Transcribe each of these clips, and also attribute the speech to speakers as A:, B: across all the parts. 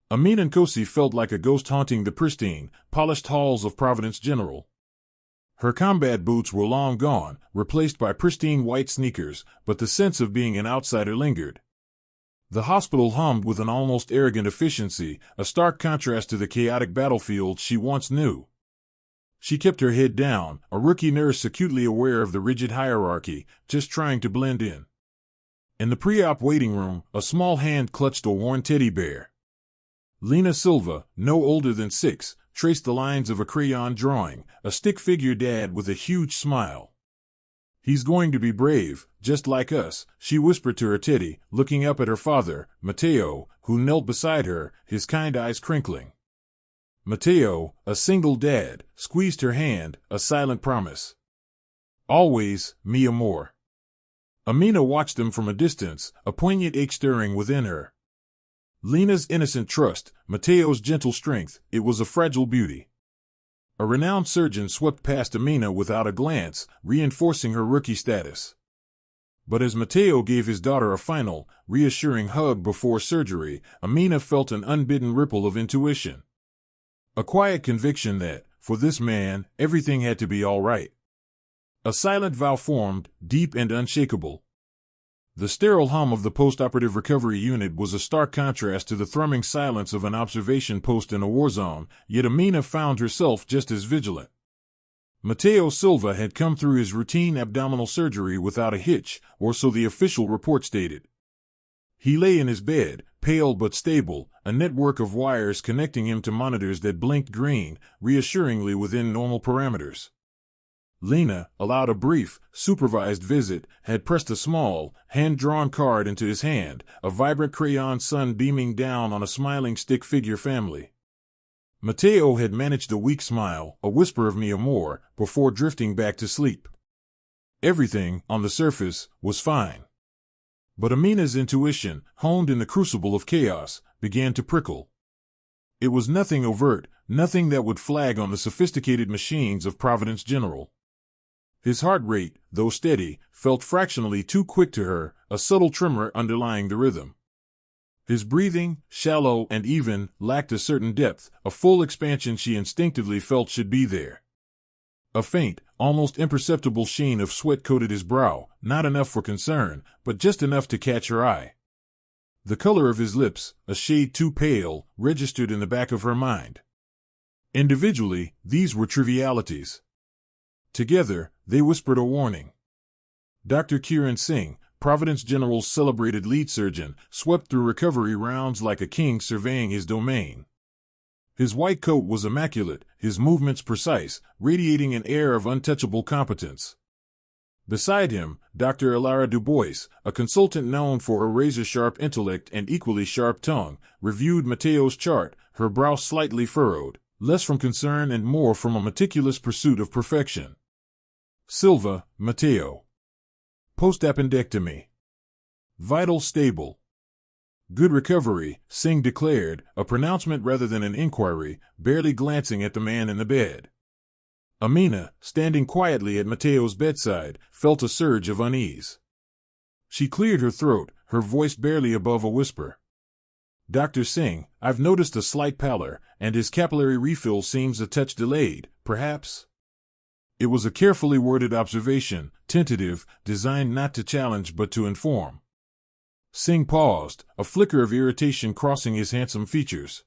A: Amina Nkosi felt like a ghost haunting the pristine, polished halls of Providence General. Her combat boots were long gone, replaced by pristine white sneakers, but the sense of being an outsider lingered. The hospital hummed with an almost arrogant efficiency, a stark contrast to the chaotic battlefield she once knew. She kept her head down, a rookie nurse acutely aware of the rigid hierarchy, just trying to blend in. In the pre-op waiting room, a small hand clutched a worn teddy bear. Lena Silva, no older than 6, traced the lines of a crayon drawing, a stick figure dad with a huge smile. "He's going to be brave, just like us," she whispered to her teddy, looking up at her father, Mateo, who knelt beside her, his kind eyes crinkling. Mateo, a single dad, squeezed her hand, a silent promise. "Always, mi amor." Amina watched them from a distance, a poignant ache stirring within her. Lena's innocent trust, Mateo's gentle strength, it was a fragile beauty. A renowned surgeon swept past Amina without a glance, reinforcing her rookie status. But as Mateo gave his daughter a final, reassuring hug before surgery, Amina felt an unbidden ripple of intuition. A quiet conviction that, for this man, everything had to be all right. A silent vow formed, deep and unshakable. The sterile hum of the post-operative recovery unit was a stark contrast to the thrumming silence of an observation post in a war zone, yet Amina found herself just as vigilant. Mateo Silva had come through his routine abdominal surgery without a hitch, or so the official report stated. He lay in his bed, pale but stable, a network of wires connecting him to monitors that blinked green, reassuringly within normal parameters. Lena, allowed a brief, supervised visit, had pressed a small, hand-drawn card into his hand, a vibrant crayon sun beaming down on a smiling stick figure family. Mateo had managed a weak smile, a whisper of mi amor, before drifting back to sleep. Everything, on the surface, was fine. But Amina's intuition, honed in the crucible of chaos, began to prickle. It was nothing overt, nothing that would flag on the sophisticated machines of Providence General. His heart rate, though steady, felt fractionally too quick to her, a subtle tremor underlying the rhythm. His breathing, shallow and even, lacked a certain depth, a full expansion she instinctively felt should be there. A faint, almost imperceptible sheen of sweat coated his brow, not enough for concern, but just enough to catch her eye. The color of his lips, a shade too pale, registered in the back of her mind. Individually, these were trivialities. Together, they whispered a warning. Dr. Kiran Singh, Providence General's celebrated lead surgeon, swept through recovery rounds like a king surveying his domain. His white coat was immaculate, his movements precise, radiating an air of untouchable competence. Beside him, Dr. Elara Dubois, a consultant known for her razor-sharp intellect and equally sharp tongue, reviewed Mateo's chart, her brow slightly furrowed, less from concern and more from a meticulous pursuit of perfection. Silva, Mateo. Post-appendectomy. Vital stable. Good recovery, Singh declared, a pronouncement rather than an inquiry, barely glancing at the man in the bed. Amina, standing quietly at Mateo's bedside, felt a surge of unease. She cleared her throat, her voice barely above a whisper. "Dr. Singh, I've noticed a slight pallor, and his capillary refill seems a touch delayed, perhaps?" It was a carefully worded observation, tentative, designed not to challenge but to inform. Singh paused, a flicker of irritation crossing his handsome features.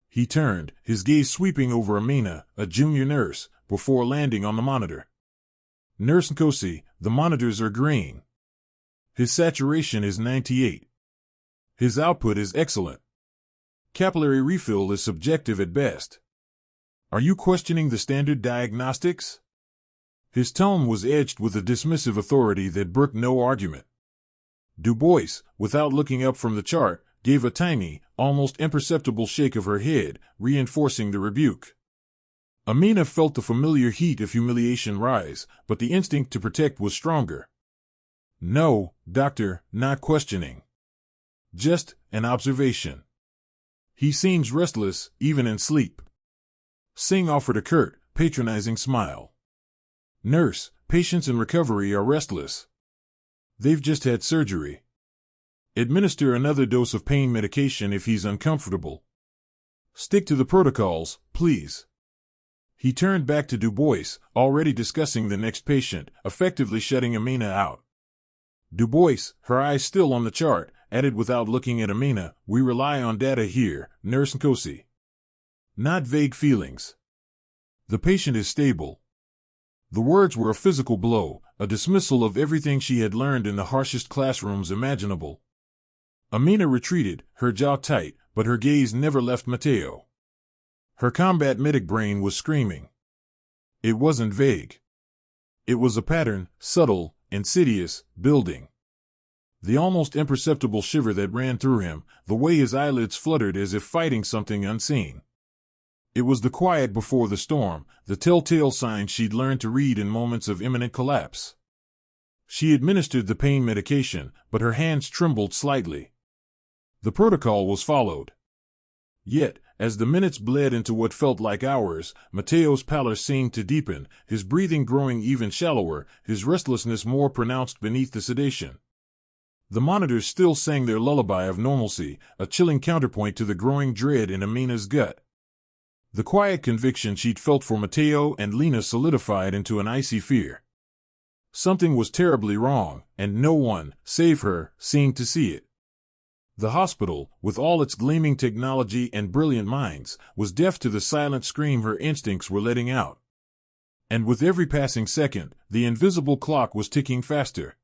A: He turned, his gaze sweeping over Amina, a junior nurse, before landing on the monitor. "Nurse Nkosi, the monitors are green. His saturation is 98. His output is excellent. Capillary refill is subjective at best. Are you questioning the standard diagnostics?" His tone was edged with a dismissive authority that brooked no argument. Dubois, without looking up from the chart, gave a tiny, almost imperceptible shake of her head, reinforcing the rebuke. Amina felt the familiar heat of humiliation rise, but the instinct to protect was stronger. "No, doctor, not questioning. Just an observation. He seems restless, even in sleep." Singh offered a curt, patronizing smile. "Nurse, patients in recovery are restless. They've just had surgery. Administer another dose of pain medication if he's uncomfortable." Stick to the protocols, please. He turned back to Dubois, already discussing the next patient, effectively shutting Amina out. Dubois, her eyes still on the chart, added without looking at Amina, "We rely on data here, Nurse Nkosi. Not vague feelings. The patient is stable." The words were a physical blow, a dismissal of everything she had learned in the harshest classrooms imaginable. Amina retreated, her jaw tight, but her gaze never left Mateo. Her combat medic brain was screaming. It wasn't vague. It was a pattern, subtle, insidious, building. The almost imperceptible shiver that ran through him, the way his eyelids fluttered as if fighting something unseen. It was the quiet before the storm, the telltale sign she'd learned to read in moments of imminent collapse. She administered the pain medication, but her hands trembled slightly. The protocol was followed. Yet, as the minutes bled into what felt like hours, Mateo's pallor seemed to deepen, his breathing growing even shallower, his restlessness more pronounced beneath the sedation. The monitors still sang their lullaby of normalcy, a chilling counterpoint to the growing dread in Amina's gut. The quiet conviction she'd felt for Mateo and Lena solidified into an icy fear. Something was terribly wrong, and no one, save her, seemed to see it. The hospital, with all its gleaming technology and brilliant minds, was deaf to the silent scream her instincts were letting out. And with every passing second, the invisible clock was ticking faster.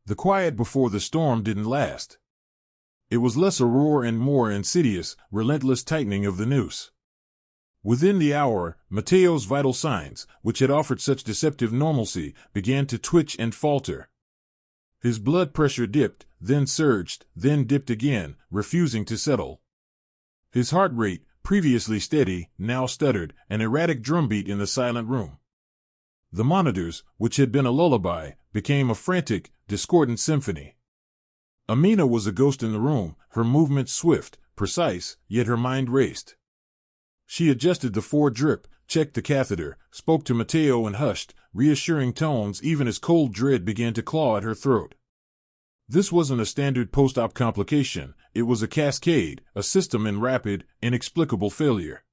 A: The quiet before the storm didn't last. It was less a roar and more insidious, relentless tightening of the noose. Within the hour, Mateo's vital signs, which had offered such deceptive normalcy, began to twitch and falter. His blood pressure dipped, then surged, then dipped again, refusing to settle. His heart rate, previously steady, now stuttered, an erratic drumbeat in the silent room. The monitors, which had been a lullaby, became a frantic, discordant symphony. Amina was a ghost in the room, her movements swift, precise, yet her mind raced. She adjusted the fore-drip, checked the catheter, spoke to Mateo in hushed, reassuring tones even as cold dread began to claw at her throat. This wasn't a standard post-op complication, it was a cascade, a system in rapid, inexplicable failure.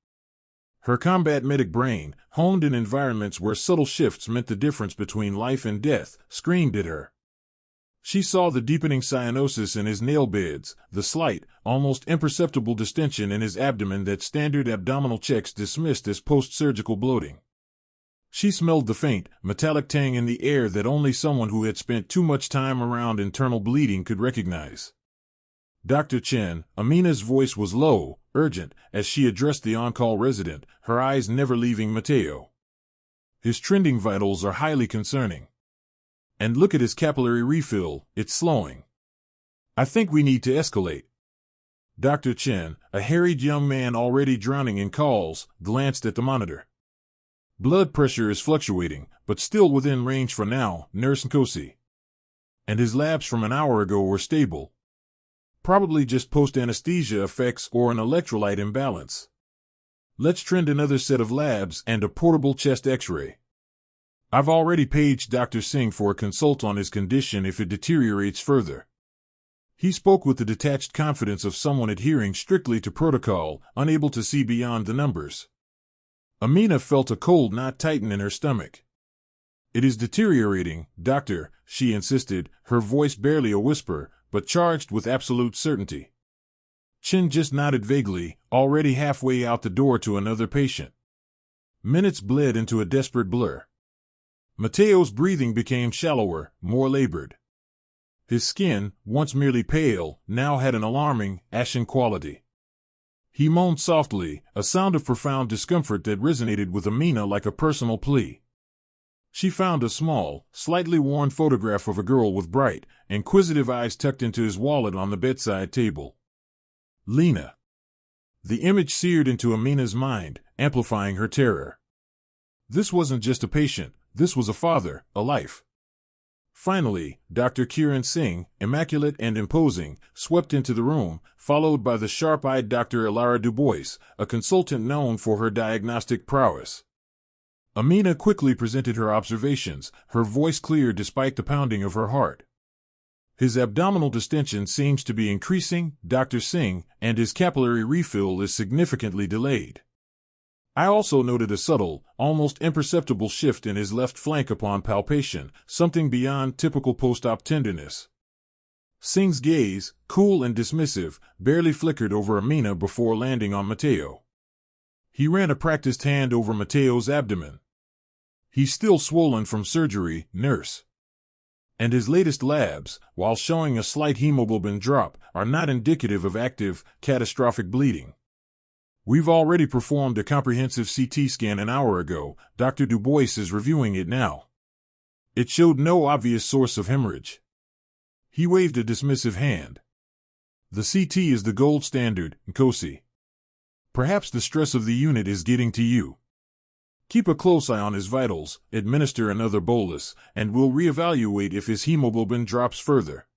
A: Her combat medic brain, honed in environments where subtle shifts meant the difference between life and death, screamed at her. She saw the deepening cyanosis in his nail beds, the slight, almost imperceptible distension in his abdomen that standard abdominal checks dismissed as post-surgical bloating. She smelled the faint, metallic tang in the air that only someone who had spent too much time around internal bleeding could recognize. "Dr. Chen," Amina's voice was low, urgent, as she addressed the on-call resident, her eyes never leaving Mateo. "His trending vitals are highly concerning. And look at his capillary refill, it's slowing. I think we need to escalate." Dr. Chen, a harried young man already drowning in calls, glanced at the monitor. "Blood pressure is fluctuating, but still within range for now, Nurse Nkosi. And his labs from an hour ago were stable. Probably just post-anesthesia effects or an electrolyte imbalance. Let's trend another set of labs and a portable chest x-ray. I've already paged Dr. Singh for a consult on his condition if it deteriorates further." He spoke with the detached confidence of someone adhering strictly to protocol, unable to see beyond the numbers. Amina felt a cold knot tighten in her stomach. "It is deteriorating, doctor," she insisted, her voice barely a whisper, but charged with absolute certainty. Chen just nodded vaguely, already halfway out the door to another patient. Minutes bled into a desperate blur. Mateo's breathing became shallower, more labored. His skin, once merely pale, now had an alarming, ashen quality. He moaned softly, a sound of profound discomfort that resonated with Amina like a personal plea. She found a small, slightly worn photograph of a girl with bright, inquisitive eyes tucked into his wallet on the bedside table. Lena. The image seared into Amina's mind, amplifying her terror. This wasn't just a patient, this was a father, a life. Finally, Dr. Kiran Singh, immaculate and imposing, swept into the room, followed by the sharp-eyed Dr. Elara Dubois, a consultant known for her diagnostic prowess. Amina quickly presented her observations, her voice clear despite the pounding of her heart. His abdominal distension seems to be increasing, Dr. Singh, and his capillary refill is significantly delayed. I also noted a subtle, almost imperceptible shift in his left flank upon palpation, something beyond typical post-op tenderness. Singh's gaze, cool and dismissive, barely flickered over Amina before landing on Mateo. He ran a practiced hand over Mateo's abdomen. "He's still swollen from surgery, nurse. And his latest labs, while showing a slight hemoglobin drop, are not indicative of active, catastrophic bleeding. We've already performed a comprehensive CT scan an hour ago. Dr. Dubois is reviewing it now. It showed no obvious source of hemorrhage." He waved a dismissive hand. "The CT is the gold standard, Nkosi. Perhaps the stress of the unit is getting to you. Keep a close eye on his vitals, administer another bolus, and we'll reevaluate if his hemoglobin drops further."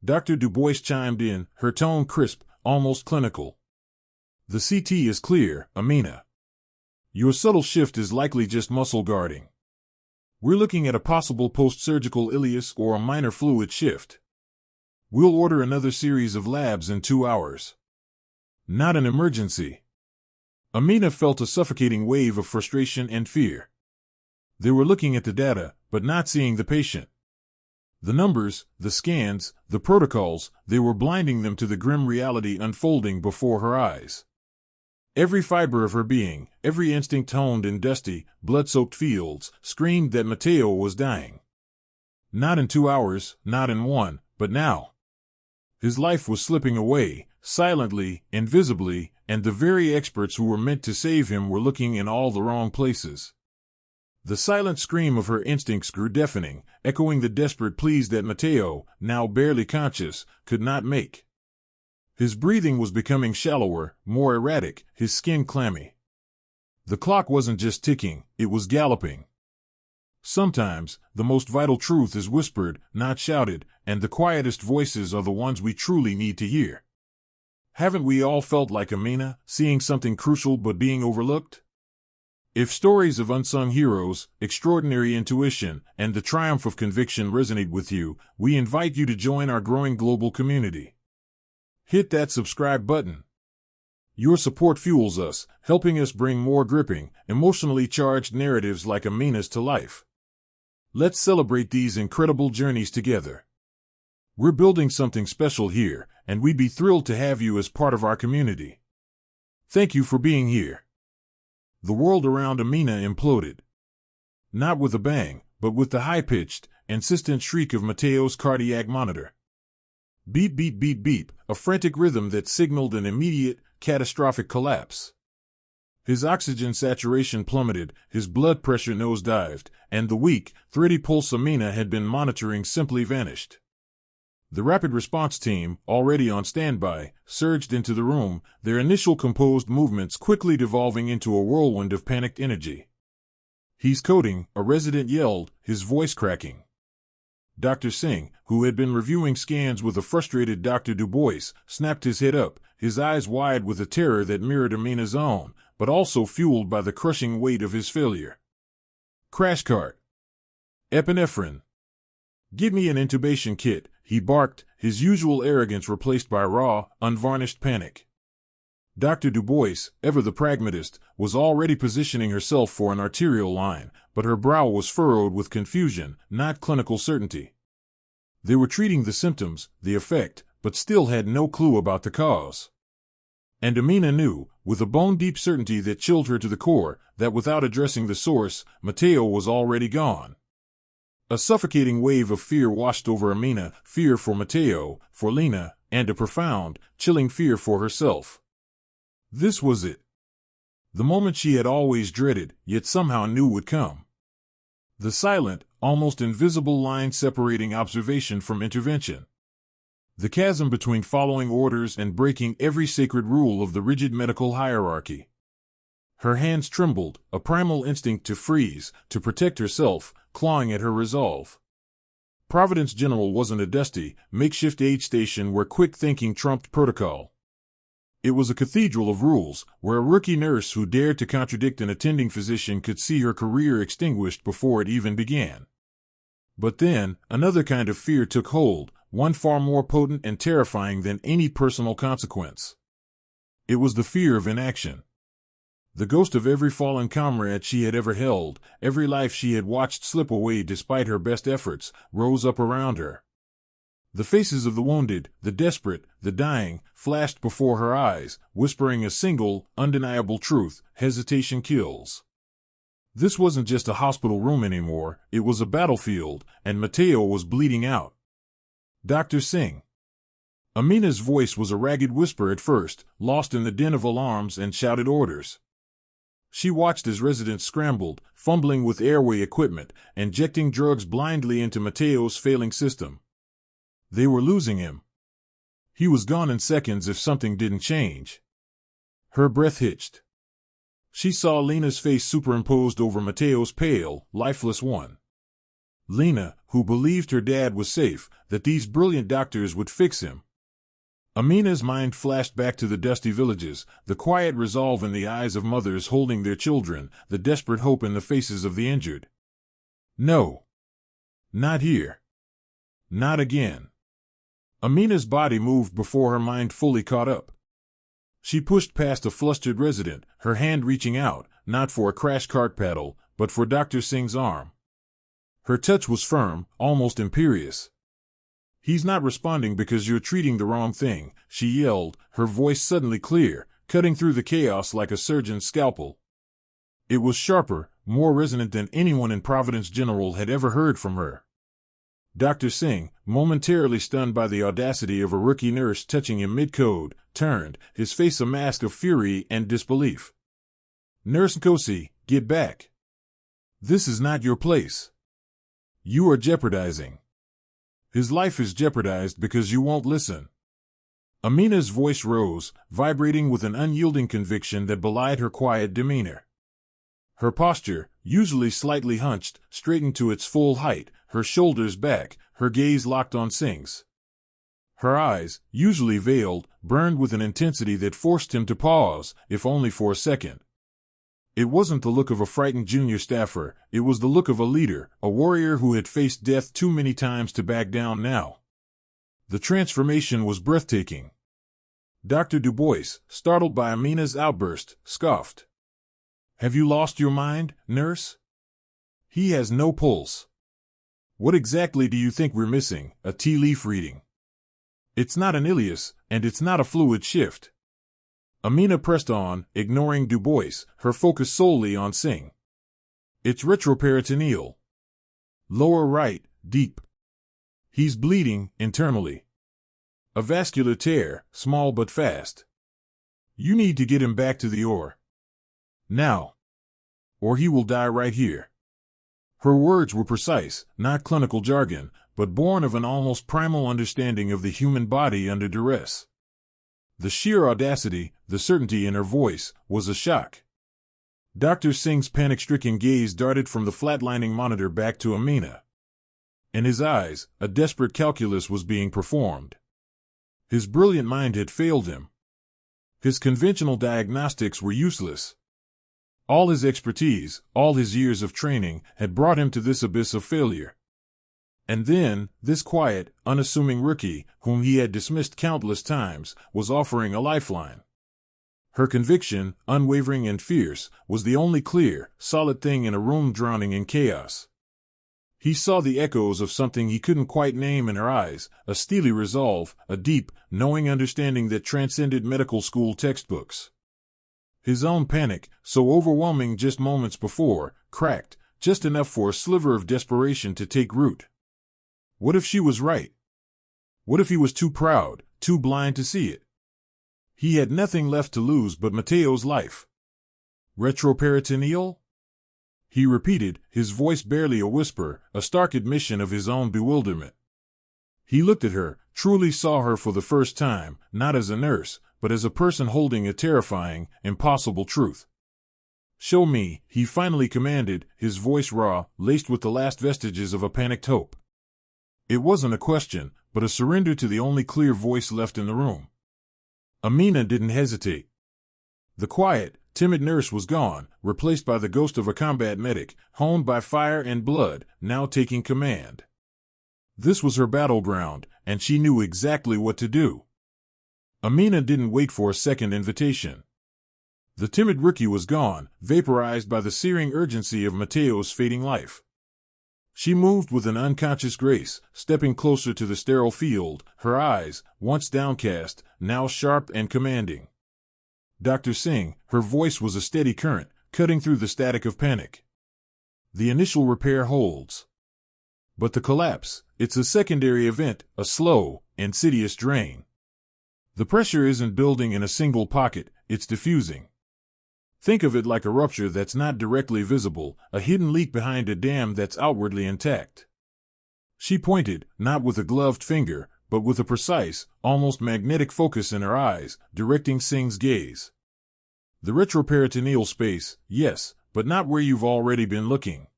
A: Dr. Dubois chimed in, her tone crisp, almost clinical. "The CT is clear, Amina. Your subtle shift is likely just muscle guarding. We're looking at a possible post-surgical ileus or a minor fluid shift. We'll order another series of labs in 2 hours. Not an emergency." Amina felt a suffocating wave of frustration and fear. They were looking at the data, but not seeing the patient. The numbers, the scans, the protocols, they were blinding them to the grim reality unfolding before her eyes. Every fiber of her being, every instinct honed in dusty, blood-soaked fields, screamed that Mateo was dying. Not in 2 hours, not in 1, but now. His life was slipping away, silently, invisibly, and the very experts who were meant to save him were looking in all the wrong places. The silent scream of her instincts grew deafening, echoing the desperate pleas that Mateo, now barely conscious, could not make. His breathing was becoming shallower, more erratic, his skin clammy. The clock wasn't just ticking, it was galloping. Sometimes, the most vital truth is whispered, not shouted, and the quietest voices are the ones we truly need to hear. Haven't we all felt like Amina, seeing something crucial but being overlooked? If stories of unsung heroes, extraordinary intuition, and the triumph of conviction resonate with you, we invite you to join our growing global community. Hit that subscribe button. Your support fuels us, helping us bring more gripping, emotionally charged narratives like Amina's to life. Let's celebrate these incredible journeys together. We're building something special here, and we'd be thrilled to have you as part of our community. Thank you for being here. The world around Amina imploded. Not with a bang, but with the high-pitched, insistent shriek of Mateo's cardiac monitor. Beep, beep, beep, beep, a frantic rhythm that signaled an immediate, catastrophic collapse. His oxygen saturation plummeted, his blood pressure nosedived, and the weak, thready pulse Amina had been monitoring simply vanished. The rapid response team, already on standby, surged into the room, their initial composed movements quickly devolving into a whirlwind of panicked energy. "He's coding," a resident yelled, his voice cracking. Dr. Singh, who had been reviewing scans with a frustrated Dr. Dubois, snapped his head up, his eyes wide with a terror that mirrored Amina's own, but also fueled by the crushing weight of his failure. "Crash cart. Epinephrine. Give me an intubation kit," he barked, his usual arrogance replaced by raw, unvarnished panic. Dr. Dubois, ever the pragmatist, was already positioning herself for an arterial line, but her brow was furrowed with confusion, not clinical certainty. They were treating the symptoms, the effect, but still had no clue about the cause. And Amina knew, with a bone-deep certainty that chilled her to the core, that without addressing the source, Mateo was already gone. A suffocating wave of fear washed over Amina, fear for Mateo, for Lena, and a profound, chilling fear for herself. This was it. The moment she had always dreaded, yet somehow knew would come. The silent, almost invisible line separating observation from intervention. The chasm between following orders and breaking every sacred rule of the rigid medical hierarchy. Her hands trembled, a primal instinct to freeze, to protect herself, clawing at her resolve. Providence General wasn't a dusty, makeshift aid station where quick thinking trumped protocol. It was a cathedral of rules, where a rookie nurse who dared to contradict an attending physician could see her career extinguished before it even began. But then, another kind of fear took hold, one far more potent and terrifying than any personal consequence. It was the fear of inaction. The ghost of every fallen comrade she had ever held, every life she had watched slip away despite her best efforts, rose up around her. The faces of the wounded, the desperate, the dying, flashed before her eyes, whispering a single, undeniable truth: hesitation kills. This wasn't just a hospital room anymore, it was a battlefield, and Mateo was bleeding out. Dr. Singh. Amina's voice was a ragged whisper at first, lost in the din of alarms and shouted orders. She watched as residents scrambled, fumbling with airway equipment, injecting drugs blindly into Mateo's failing system. They were losing him. He was gone in seconds if something didn't change. Her breath hitched. She saw Lena's face superimposed over Mateo's pale, lifeless one. Lena, who believed her dad was safe, that these brilliant doctors would fix him. Amina's mind flashed back to the dusty villages, the quiet resolve in the eyes of mothers holding their children, the desperate hope in the faces of the injured. No. Not here. Not again. Amina's body moved before her mind fully caught up. She pushed past a flustered resident, her hand reaching out, not for a crash cart paddle, but for Dr. Singh's arm. Her touch was firm, almost imperious. "He's not responding because you're treating the wrong thing," she yelled, her voice suddenly clear, cutting through the chaos like a surgeon's scalpel. It was sharper, more resonant than anyone in Providence General had ever heard from her. Dr. Singh, momentarily stunned by the audacity of a rookie nurse touching him mid-code, turned, his face a mask of fury and disbelief. "Nurse Nkosi, get back. This is not your place. You are jeopardizing. His life is jeopardized because you won't listen." Amina's voice rose, vibrating with an unyielding conviction that belied her quiet demeanor. Her posture, usually slightly hunched, straightened to its full height, her shoulders back, her gaze locked on Singh's. Her eyes, usually veiled, burned with an intensity that forced him to pause, if only for a second. It wasn't the look of a frightened junior staffer, it was the look of a leader, a warrior who had faced death too many times to back down now. The transformation was breathtaking. Dr. Dubois, startled by Amina's outburst, scoffed. "Have you lost your mind, nurse? He has no pulse. What exactly do you think we're missing? A tea leaf reading? It's not an ileus, and it's not a fluid shift." Amina pressed on, ignoring Dubois, her focus solely on Singh. "It's retroperitoneal. Lower right, deep. He's bleeding, internally. A vascular tear, small but fast. You need to get him back to the OR. Now. Or he will die right here." Her words were precise, not clinical jargon, but born of an almost primal understanding of the human body under duress. The sheer audacity, the certainty in her voice, was a shock. Dr. Singh's panic-stricken gaze darted from the flatlining monitor back to Amina. In his eyes, a desperate calculus was being performed. His brilliant mind had failed him. His conventional diagnostics were useless. All his expertise, all his years of training, had brought him to this abyss of failure. And then, this quiet, unassuming rookie, whom he had dismissed countless times, was offering a lifeline. Her conviction, unwavering and fierce, was the only clear, solid thing in a room drowning in chaos. He saw the echoes of something he couldn't quite name in her eyes, a steely resolve, a deep, knowing understanding that transcended medical school textbooks. His own panic, so overwhelming just moments before, cracked, just enough for a sliver of desperation to take root. What if she was right? What if he was too proud, too blind to see it? He had nothing left to lose but Mateo's life. "Retroperitoneal?" he repeated, his voice barely a whisper, a stark admission of his own bewilderment. He looked at her, truly saw her for the first time, not as a nurse, but as a person holding a terrifying, impossible truth. "Show me," he finally commanded, his voice raw, laced with the last vestiges of a panicked hope. It wasn't a question, but a surrender to the only clear voice left in the room. Amina didn't hesitate. The quiet, timid nurse was gone, replaced by the ghost of a combat medic, honed by fire and blood, now taking command. This was her battleground, and she knew exactly what to do. Amina didn't wait for a second invitation. The timid rookie was gone, vaporized by the searing urgency of Mateo's fading life. She moved with an unconscious grace, stepping closer to the sterile field, her eyes, once downcast, now sharp and commanding. Dr. Singh, her voice was a steady current, cutting through the static of panic. The initial repair holds. But the collapse, it's a secondary event, a slow, insidious drain. The pressure isn't building in a single pocket, it's diffusing. Think of it like a rupture that's not directly visible, a hidden leak behind a dam that's outwardly intact. She pointed, not with a gloved finger, but with a precise, almost magnetic focus in her eyes, directing Singh's gaze. The retroperitoneal space, yes, but not where you've already been looking.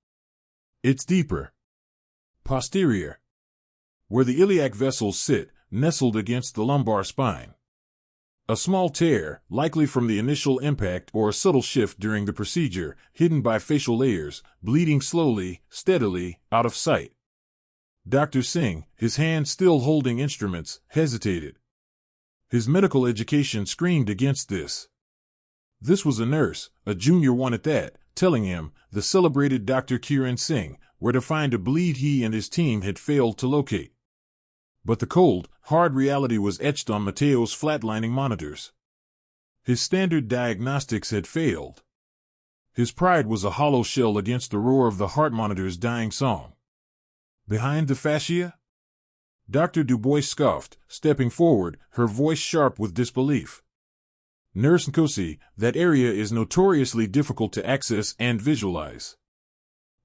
A: It's deeper. Posterior. Where the iliac vessels sit, nestled against the lumbar spine. A small tear, likely from the initial impact or a subtle shift during the procedure, hidden by facial layers, bleeding slowly, steadily, out of sight. Dr. Singh, his hand still holding instruments, hesitated. His medical education screamed against this. This was a nurse, a junior one at that, telling him, the celebrated Dr. Kiran Singh, where to find a bleed he and his team had failed to locate. But the cold, hard reality was etched on Mateo's flatlining monitors. His standard diagnostics had failed. His pride was a hollow shell against the roar of the heart monitor's dying song. Behind the fascia? Dr. Dubois scoffed, stepping forward, her voice sharp with disbelief. Nurse Nkosi, that area is notoriously difficult to access and visualize.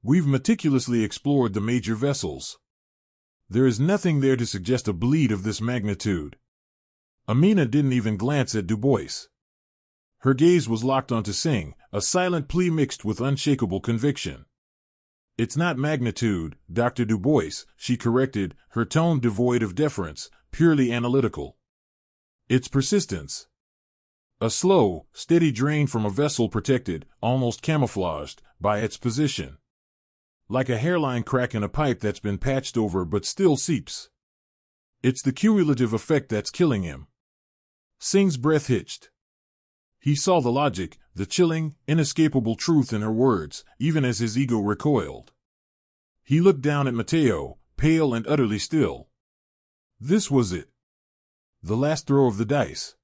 A: We've meticulously explored the major vessels. There is nothing there to suggest a bleed of this magnitude. Amina didn't even glance at Dubois. Her gaze was locked onto Singh, a silent plea mixed with unshakable conviction. It's not magnitude, Dr. Dubois, she corrected, her tone devoid of deference, purely analytical. It's persistence. A slow, steady drain from a vessel protected, almost camouflaged, by its position. Like a hairline crack in a pipe that's been patched over but still seeps. It's the cumulative effect that's killing him. Singh's breath hitched. He saw the logic, the chilling, inescapable truth in her words, even as his ego recoiled. He looked down at Mateo, pale and utterly still. This was it. The last throw of the dice.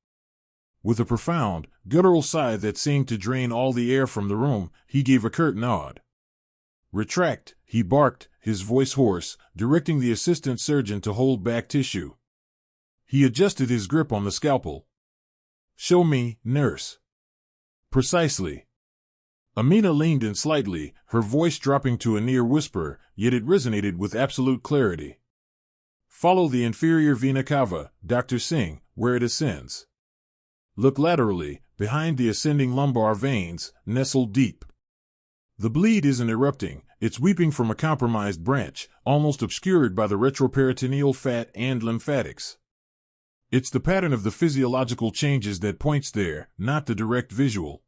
A: With a profound, guttural sigh that seemed to drain all the air from the room, he gave a curt nod. Retract, he barked, his voice hoarse, directing the assistant surgeon to hold back tissue. He adjusted his grip on the scalpel. Show me, nurse. Precisely. Amina leaned in slightly, her voice dropping to a near whisper, yet it resonated with absolute clarity. Follow the inferior vena cava, Dr. Singh, where it ascends. Look laterally, behind the ascending lumbar veins, nestled deep. The bleed isn't erupting, it's weeping from a compromised branch, almost obscured by the retroperitoneal fat and lymphatics. It's the pattern of the physiological changes that points there, not the direct visual.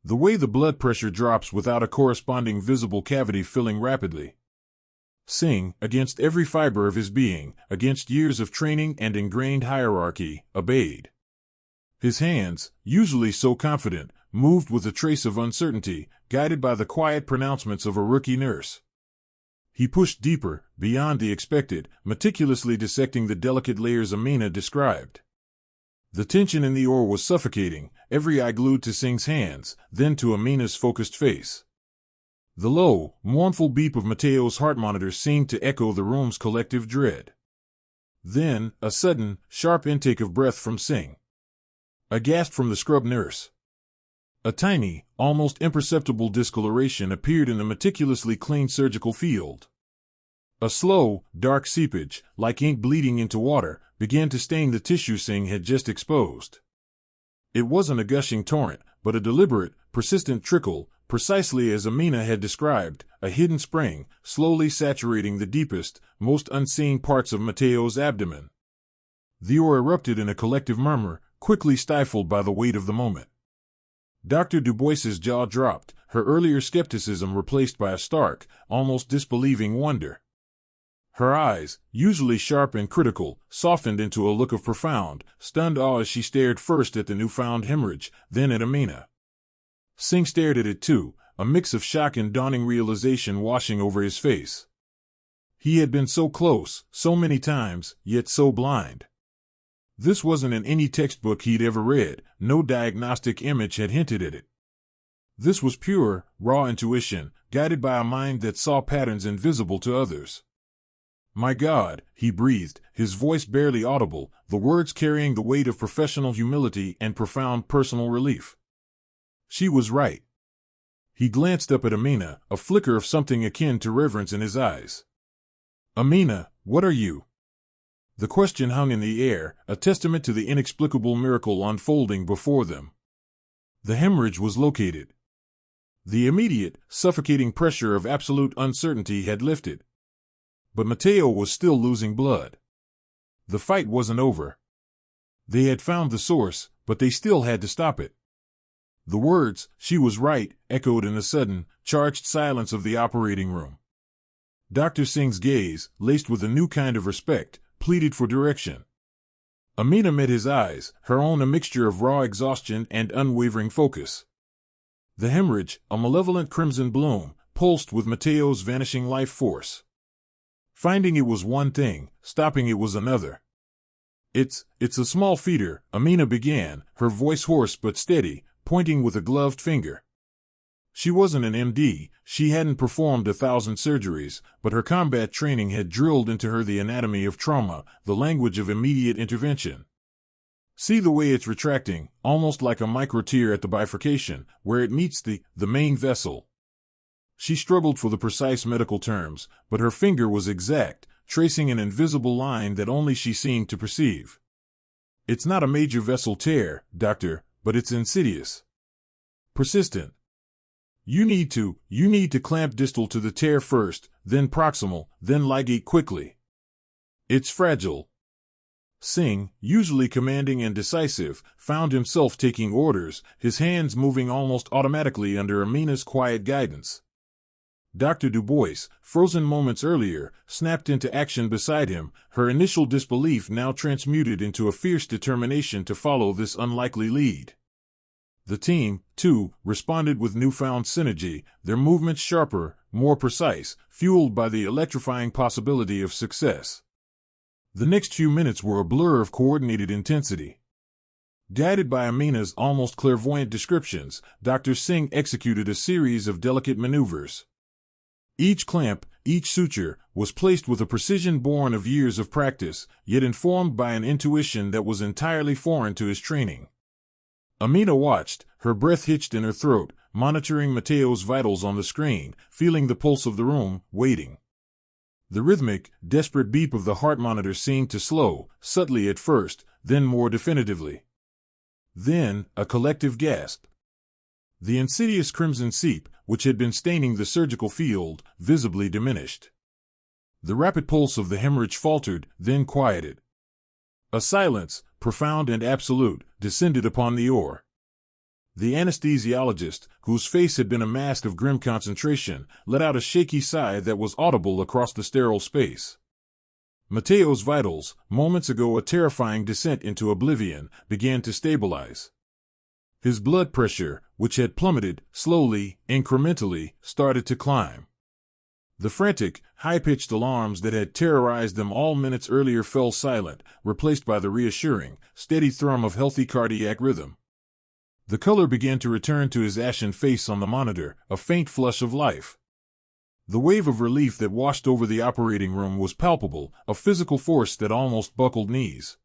A: The way the blood pressure drops without a corresponding visible cavity filling rapidly. Singh, against every fiber of his being, against years of training and ingrained hierarchy, obeyed. His hands, usually so confident, moved with a trace of uncertainty, guided by the quiet pronouncements of a rookie nurse. He pushed deeper, beyond the expected, meticulously dissecting the delicate layers Amina described. The tension in the oar was suffocating, every eye glued to Singh's hands, then to Amina's focused face. The low, mournful beep of Mateo's heart monitor seemed to echo the room's collective dread. Then, a sudden, sharp intake of breath from Singh. A gasp from the scrub nurse. A tiny, almost imperceptible discoloration appeared in the meticulously clean surgical field. A slow, dark seepage, like ink bleeding into water, began to stain the tissue Singh had just exposed. It wasn't a gushing torrent, but a deliberate, persistent trickle, precisely as Amina had described, a hidden spring, slowly saturating the deepest, most unseen parts of Mateo's abdomen. The oar erupted in a collective murmur, quickly stifled by the weight of the moment. Dr. Dubois's jaw dropped, her earlier skepticism replaced by a stark, almost disbelieving wonder. Her eyes, usually sharp and critical, softened into a look of profound, stunned awe as she stared first at the newfound hemorrhage, then at Amina. Singh stared at it too, a mix of shock and dawning realization washing over his face. He had been so close, so many times, yet so blind. This wasn't in any textbook he'd ever read, no diagnostic image had hinted at it. This was pure, raw intuition, guided by a mind that saw patterns invisible to others. "My God," he breathed, his voice barely audible, the words carrying the weight of professional humility and profound personal relief. She was right. He glanced up at Amina, a flicker of something akin to reverence in his eyes. "Amina, what are you?" The question hung in the air, a testament to the inexplicable miracle unfolding before them. The hemorrhage was located. The immediate, suffocating pressure of absolute uncertainty had lifted. But Mateo was still losing blood. The fight wasn't over. They had found the source, but they still had to stop it. The words, "She was right," echoed in the sudden, charged silence of the operating room. Dr. Singh's gaze, laced with a new kind of respect, pleaded for direction. Amina met his eyes, her own a mixture of raw exhaustion and unwavering focus. The hemorrhage, a malevolent crimson bloom, pulsed with Mateo's vanishing life force. Finding it was one thing, stopping it was another. It's a small feeder," Amina began, her voice hoarse but steady, pointing with a gloved finger. She wasn't an MD, she hadn't performed 1,000 surgeries, but her combat training had drilled into her the anatomy of trauma, the language of immediate intervention. "See the way it's retracting, almost like a micro-tear at the bifurcation, where it meets the main vessel." She struggled for the precise medical terms, but her finger was exact, tracing an invisible line that only she seemed to perceive. "It's not a major vessel tear, doctor, but it's insidious. Persistent. You need to clamp distal to the tear first, then proximal, then ligate quickly. It's fragile." Singh, usually commanding and decisive, found himself taking orders, his hands moving almost automatically under Amina's quiet guidance. Dr. Dubois, frozen moments earlier, snapped into action beside him, her initial disbelief now transmuted into a fierce determination to follow this unlikely lead. The team, too, responded with newfound synergy, their movements sharper, more precise, fueled by the electrifying possibility of success. The next few minutes were a blur of coordinated intensity. Guided by Amina's almost clairvoyant descriptions, Dr. Singh executed a series of delicate maneuvers. Each clamp, each suture, was placed with a precision born of years of practice, yet informed by an intuition that was entirely foreign to his training. Amina watched, her breath hitched in her throat, monitoring Mateo's vitals on the screen, feeling the pulse of the room, waiting. The rhythmic, desperate beep of the heart monitor seemed to slow, subtly at first, then more definitively. Then, a collective gasp. The insidious crimson seep, which had been staining the surgical field, visibly diminished. The rapid pulse of the hemorrhage faltered, then quieted. A silence, profound and absolute, descended upon the OR. The anesthesiologist, whose face had been a mask of grim concentration, let out a shaky sigh that was audible across the sterile space. Mateo's vitals, moments ago a terrifying descent into oblivion, began to stabilize. His blood pressure, which had plummeted, slowly, incrementally, started to climb. The frantic, high-pitched alarms that had terrorized them all minutes earlier fell silent, replaced by the reassuring, steady thrum of healthy cardiac rhythm. The color began to return to his ashen face on the monitor, a faint flush of life. The wave of relief that washed over the operating room was palpable, a physical force that almost buckled knees.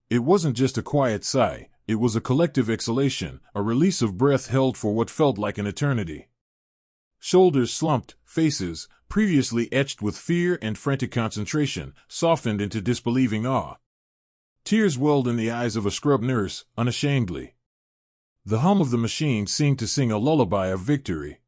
A: It wasn't just a quiet sigh, it was a collective exhalation, a release of breath held for what felt like an eternity. Shoulders slumped, faces, previously etched with fear and frantic concentration, softened into disbelieving awe. Tears welled in the eyes of a scrub nurse, unashamedly. The hum of the machine seemed to sing a lullaby of victory.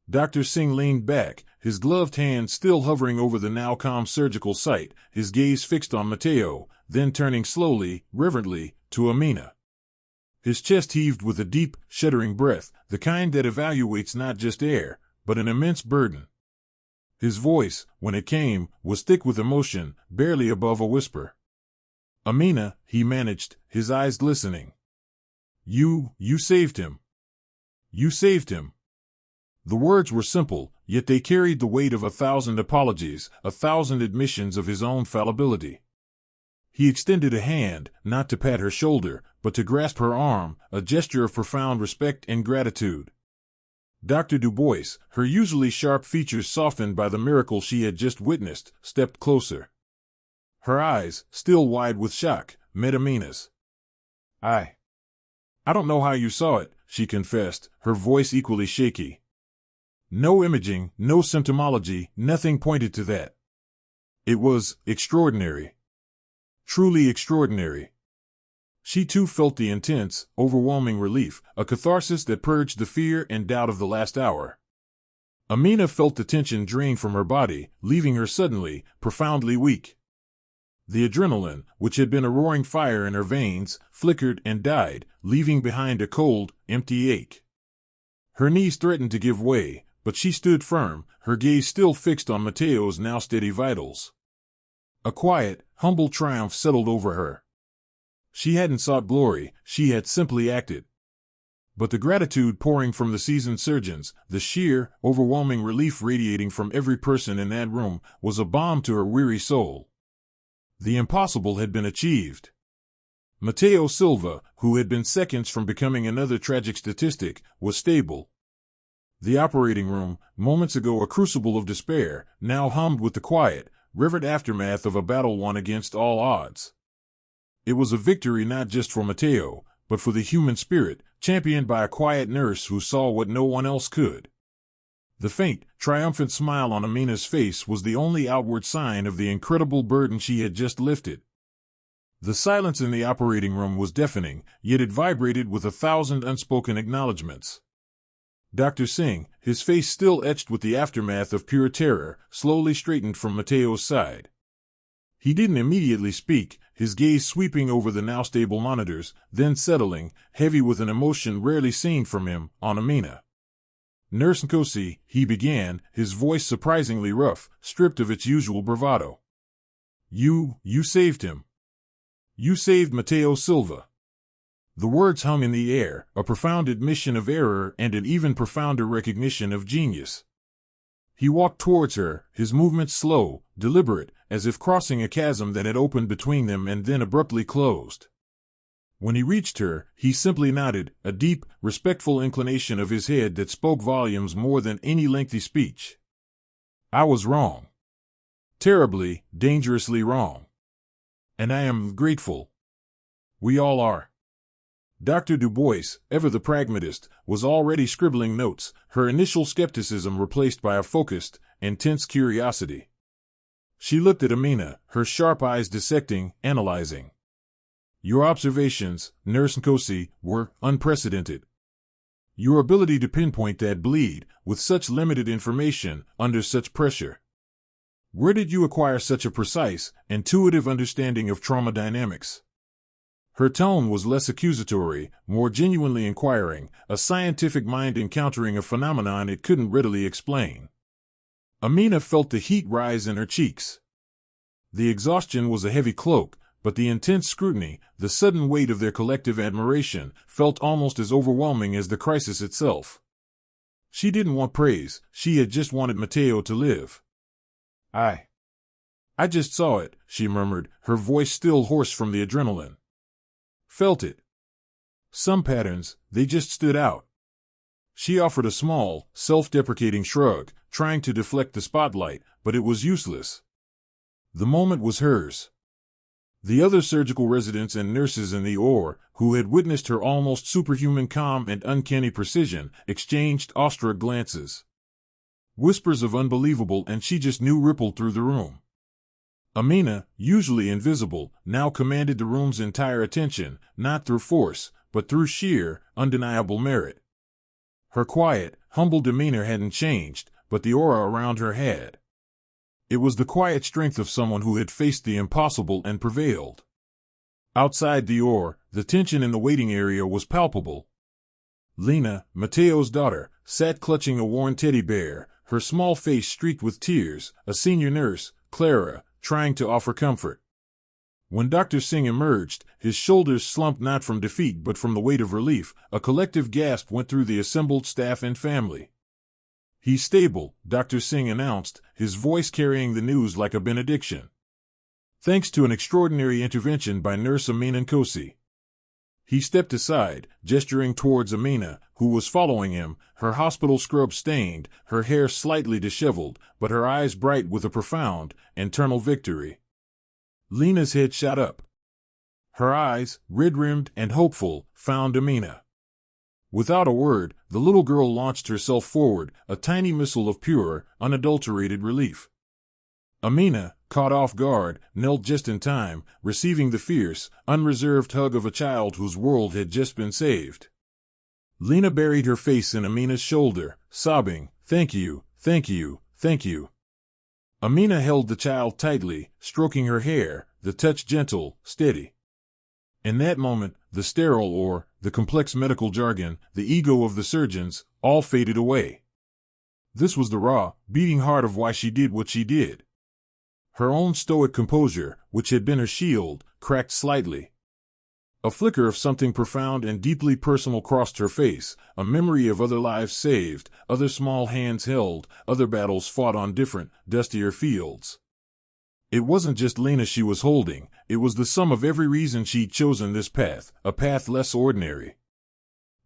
A: Dr. Singh leaned back, his gloved hand still hovering over the now calm surgical site, his gaze fixed on Mateo, then turning slowly, reverently, to Amina. His chest heaved with a deep, shuddering breath, the kind that evaluates not just air, but an immense burden. His voice, when it came, was thick with emotion, barely above a whisper. "Amina," he managed, his eyes glistening. You saved him. You saved him." The words were simple, yet they carried the weight of 1,000 apologies, 1,000 admissions of his own fallibility. He extended a hand, not to pat her shoulder, but to grasp her arm, a gesture of profound respect and gratitude. Dr. Dubois, her usually sharp features softened by the miracle she had just witnessed, stepped closer. Her eyes, still wide with shock, met Amina's. I don't know how you saw it," she confessed, her voice equally shaky. No imaging, no symptomology, nothing pointed to that. It was extraordinary. Truly extraordinary. She too felt the intense, overwhelming relief, a catharsis that purged the fear and doubt of the last hour. Amina felt the tension drain from her body, leaving her suddenly, profoundly weak. The adrenaline, which had been a roaring fire in her veins, flickered and died, leaving behind a cold, empty ache. Her knees threatened to give way, but she stood firm, her gaze still fixed on Mateo's now steady vitals. A quiet, humble triumph settled over her. She hadn't sought glory, she had simply acted. But the gratitude pouring from the seasoned surgeons, the sheer, overwhelming relief radiating from every person in that room, was a balm to her weary soul. The impossible had been achieved. Mateo Silva, who had been seconds from becoming another tragic statistic, was stable. The operating room, moments ago a crucible of despair, now hummed with the quiet, reverent aftermath of a battle won against all odds. It was a victory not just for Mateo, but for the human spirit, championed by a quiet nurse who saw what no one else could. The faint, triumphant smile on Amina's face was the only outward sign of the incredible burden she had just lifted. The silence in the operating room was deafening, yet it vibrated with 1,000 unspoken acknowledgments. Dr. Singh, his face still etched with the aftermath of pure terror, slowly straightened from Mateo's side. He didn't immediately speak, his gaze sweeping over the now stable monitors, then settling, heavy with an emotion rarely seen from him, on Amina. "Nurse Nkosi," he began, his voice surprisingly rough, stripped of its usual bravado. You saved him. You saved Mateo Silva." The words hung in the air, a profound admission of error and an even profounder recognition of genius. He walked towards her, his movements slow, deliberate, as if crossing a chasm that had opened between them and then abruptly closed. When he reached her, he simply nodded, a deep, respectful inclination of his head that spoke volumes more than any lengthy speech. "I was wrong. Terribly, dangerously wrong. And I am grateful. We all are." Dr. Dubois, ever the pragmatist, was already scribbling notes, her initial skepticism replaced by a focused, intense curiosity. She looked at Amina, her sharp eyes dissecting, analyzing. "Your observations, Nurse Nkosi, were unprecedented. Your ability to pinpoint that bleed, with such limited information, under such pressure. Where did you acquire such a precise, intuitive understanding of trauma dynamics?" Her tone was less accusatory, more genuinely inquiring, a scientific mind encountering a phenomenon it couldn't readily explain. Amina felt the heat rise in her cheeks. The exhaustion was a heavy cloak, but the intense scrutiny, the sudden weight of their collective admiration, felt almost as overwhelming as the crisis itself. She didn't want praise, she had just wanted Mateo to live. I just saw it," she murmured, her voice still hoarse from the adrenaline. "Felt it. Some patterns, they just stood out." She offered a small, self-deprecating shrug, trying to deflect the spotlight, but it was useless. The moment was hers. The other surgical residents and nurses in the OR, who had witnessed her almost superhuman calm and uncanny precision, exchanged awestruck glances. Whispers of unbelievable and she just knew rippled through the room. Amina, usually invisible, now commanded the room's entire attention, not through force, but through sheer, undeniable merit. Her quiet, humble demeanor hadn't changed, but the aura around her had. It was the quiet strength of someone who had faced the impossible and prevailed. Outside the OR, the tension in the waiting area was palpable. Lena, Mateo's daughter, sat clutching a worn teddy bear, her small face streaked with tears, a senior nurse, Clara, trying to offer comfort. When Dr. Singh emerged, his shoulders slumped not from defeat but from the weight of relief. A collective gasp went through the assembled staff and family. "He's stable," Dr. Singh announced, his voice carrying the news like a benediction. "Thanks to an extraordinary intervention by Nurse Amina Nkosi." He stepped aside, gesturing towards Amina, who was following him, her hospital scrub stained, her hair slightly disheveled, but her eyes bright with a profound, internal victory. Lena's head shot up. Her eyes, red-rimmed and hopeful, found Amina. Without a word, the little girl launched herself forward, a tiny missile of pure, unadulterated relief. Amina, caught off guard, knelt just in time, receiving the fierce, unreserved hug of a child whose world had just been saved. Lena buried her face in Amina's shoulder, sobbing, "Thank you, thank you, thank you." Amina held the child tightly, stroking her hair, the touch gentle, steady. In that moment, the sterile or, the complex medical jargon, the ego of the surgeons, all faded away. This was the raw, beating heart of why she did what she did. Her own stoic composure, which had been her shield, cracked slightly. A flicker of something profound and deeply personal crossed her face, a memory of other lives saved, other small hands held, other battles fought on different, dustier fields. It wasn't just Lena she was holding, it was the sum of every reason she'd chosen this path, a path less ordinary.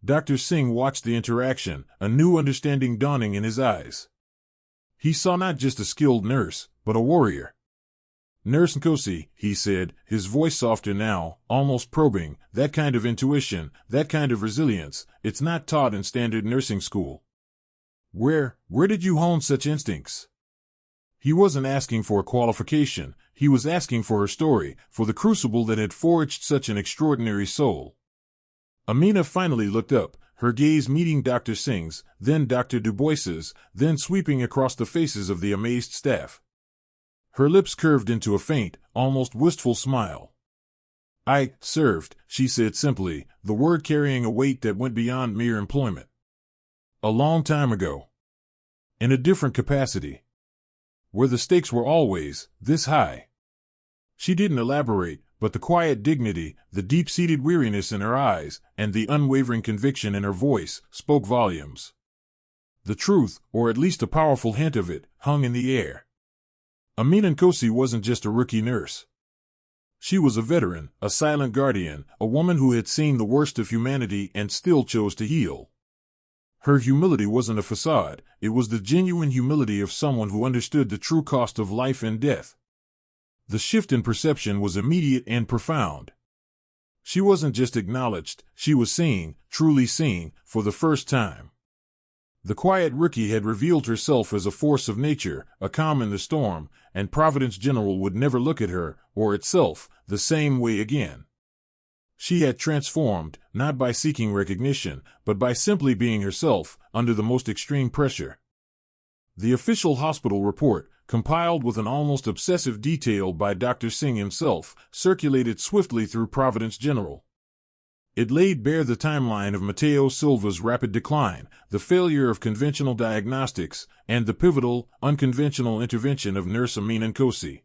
A: Dr. Singh watched the interaction, a new understanding dawning in his eyes. He saw not just a skilled nurse, but a warrior. "Nurse Nkosi," he said, his voice softer now, almost probing, "that kind of intuition, that kind of resilience, it's not taught in standard nursing school. Where did you hone such instincts?" He wasn't asking for a qualification, he was asking for her story, for the crucible that had forged such an extraordinary soul. Amina finally looked up, her gaze meeting Dr. Singh's, then Dr. Dubois's, then sweeping across the faces of the amazed staff. Her lips curved into a faint, almost wistful smile. "I served," she said simply, the word carrying a weight that went beyond mere employment. "A long time ago. In a different capacity. Where the stakes were always this high." She didn't elaborate, but the quiet dignity, the deep-seated weariness in her eyes, and the unwavering conviction in her voice, spoke volumes. The truth, or at least a powerful hint of it, hung in the air. Amina Nkosi wasn't just a rookie nurse. She was a veteran, a silent guardian, a woman who had seen the worst of humanity and still chose to heal. Her humility wasn't a facade, it was the genuine humility of someone who understood the true cost of life and death. The shift in perception was immediate and profound. She wasn't just acknowledged, she was seen, truly seen, for the first time. The quiet rookie had revealed herself as a force of nature, a calm in the storm, and Providence General would never look at her, or itself, the same way again. She had transformed, not by seeking recognition, but by simply being herself, under the most extreme pressure. The official hospital report, compiled with an almost obsessive detail by Dr. Singh himself, circulated swiftly through Providence General. It laid bare the timeline of Mateo Silva's rapid decline, the failure of conventional diagnostics, and the pivotal, unconventional intervention of Nurse Amina Nkosi.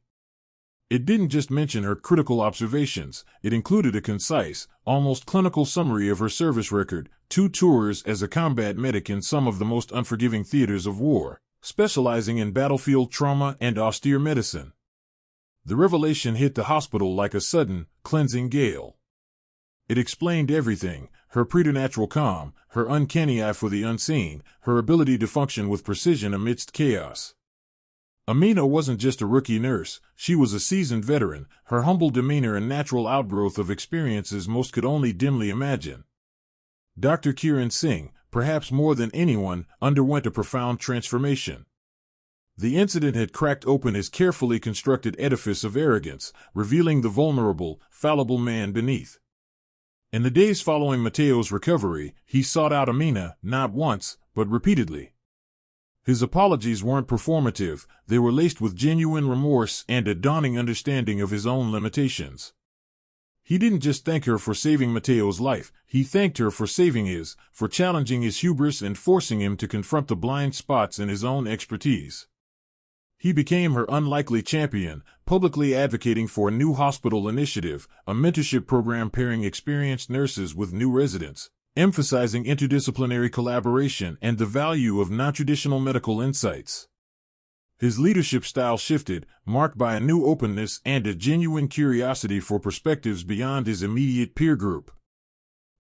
A: It didn't just mention her critical observations, it included a concise, almost clinical summary of her service record, 2 tours as a combat medic in some of the most unforgiving theaters of war, specializing in battlefield trauma and austere medicine. The revelation hit the hospital like a sudden, cleansing gale. It explained everything, her preternatural calm, her uncanny eye for the unseen, her ability to function with precision amidst chaos. Amina wasn't just a rookie nurse, she was a seasoned veteran, her humble demeanor a natural outgrowth of experiences most could only dimly imagine. Dr. Kiran Singh, perhaps more than anyone, underwent a profound transformation. The incident had cracked open his carefully constructed edifice of arrogance, revealing the vulnerable, fallible man beneath. In the days following Mateo's recovery, he sought out Amina, not once, but repeatedly. His apologies weren't performative, they were laced with genuine remorse and a dawning understanding of his own limitations. He didn't just thank her for saving Mateo's life, he thanked her for saving his, for challenging his hubris and forcing him to confront the blind spots in his own expertise. He became her unlikely champion, publicly advocating for a new hospital initiative, a mentorship program pairing experienced nurses with new residents, emphasizing interdisciplinary collaboration and the value of non-traditional medical insights. His leadership style shifted, marked by a new openness and a genuine curiosity for perspectives beyond his immediate peer group.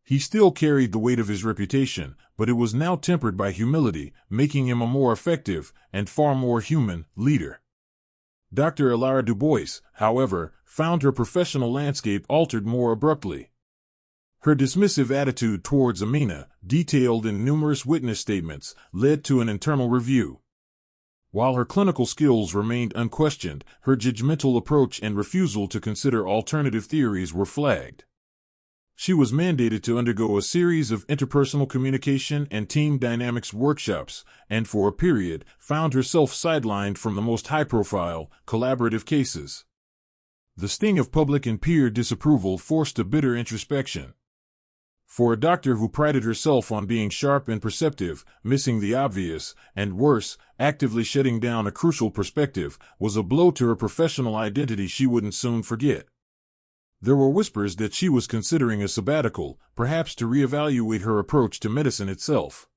A: He still carried the weight of his reputation, but it was now tempered by humility, making him a more effective and far more human leader. Dr. Elara Dubois, however, found her professional landscape altered more abruptly. Her dismissive attitude towards Amina, detailed in numerous witness statements, led to an internal review. While her clinical skills remained unquestioned, her judgmental approach and refusal to consider alternative theories were flagged. She was mandated to undergo a series of interpersonal communication and team dynamics workshops, and for a period, found herself sidelined from the most high-profile, collaborative cases. The sting of public and peer disapproval forced a bitter introspection. For a doctor who prided herself on being sharp and perceptive, missing the obvious, and worse, actively shutting down a crucial perspective, was a blow to her professional identity she wouldn't soon forget. There were whispers that she was considering a sabbatical, perhaps to reevaluate her approach to medicine itself.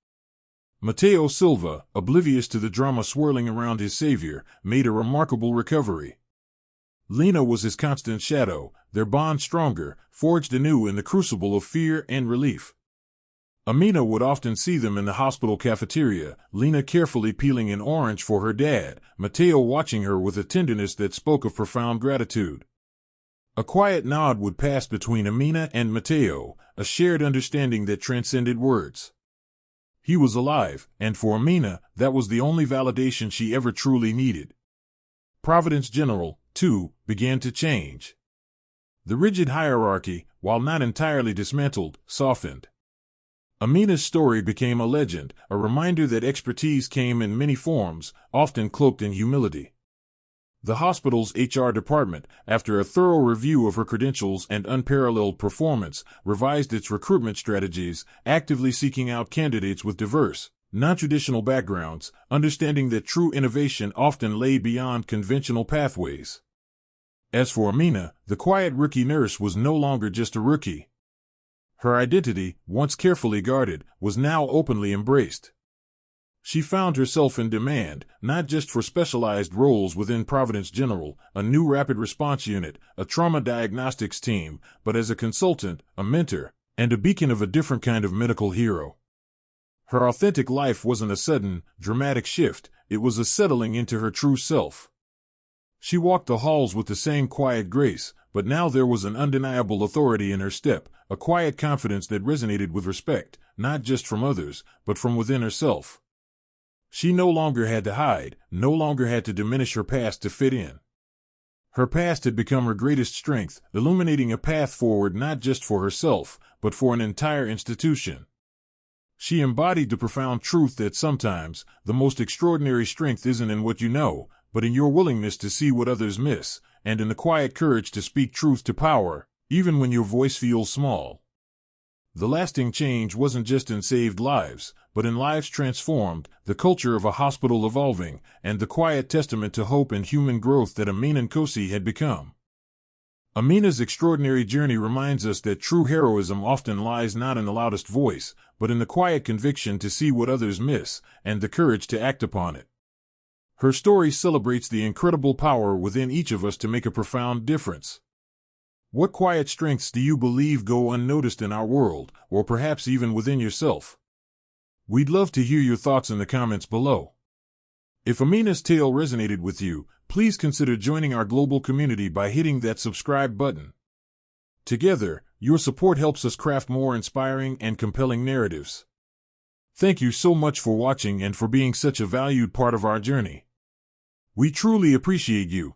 A: Mateo Silva, oblivious to the drama swirling around his savior, made a remarkable recovery. Lena was his constant shadow, their bond stronger, forged anew in the crucible of fear and relief. Amina would often see them in the hospital cafeteria, Lena carefully peeling an orange for her dad, Mateo watching her with a tenderness that spoke of profound gratitude. A quiet nod would pass between Amina and Mateo, a shared understanding that transcended words. He was alive, and for Amina, that was the only validation she ever truly needed. Providence General, too, began to change. The rigid hierarchy, while not entirely dismantled, softened. Amina's story became a legend, a reminder that expertise came in many forms, often cloaked in humility. The hospital's HR department, after a thorough review of her credentials and unparalleled performance, revised its recruitment strategies, actively seeking out candidates with diverse, non-traditional backgrounds, understanding that true innovation often lay beyond conventional pathways. As for Amina, the quiet rookie nurse was no longer just a rookie. Her identity, once carefully guarded, was now openly embraced. She found herself in demand, not just for specialized roles within Providence General, a new rapid response unit, a trauma diagnostics team, but as a consultant, a mentor, and a beacon of a different kind of medical hero. Her authentic life wasn't a sudden, dramatic shift, it was a settling into her true self. She walked the halls with the same quiet grace, but now there was an undeniable authority in her step, a quiet confidence that resonated with respect, not just from others, but from within herself. She no longer had to hide, no longer had to diminish her past to fit in. Her past had become her greatest strength, illuminating a path forward not just for herself, but for an entire institution. She embodied the profound truth that sometimes, the most extraordinary strength isn't in what you know, but in your willingness to see what others miss, and in the quiet courage to speak truth to power, even when your voice feels small. The lasting change wasn't just in saved lives, but in lives transformed, the culture of a hospital evolving, and the quiet testament to hope and human growth that Amina Nkosi had become. Amina's extraordinary journey reminds us that true heroism often lies not in the loudest voice, but in the quiet conviction to see what others miss, and the courage to act upon it. Her story celebrates the incredible power within each of us to make a profound difference. What quiet strengths do you believe go unnoticed in our world, or perhaps even within yourself? We'd love to hear your thoughts in the comments below. If Amina's tale resonated with you, please consider joining our global community by hitting that subscribe button. Together, your support helps us craft more inspiring and compelling narratives. Thank you so much for watching and for being such a valued part of our journey. We truly appreciate you.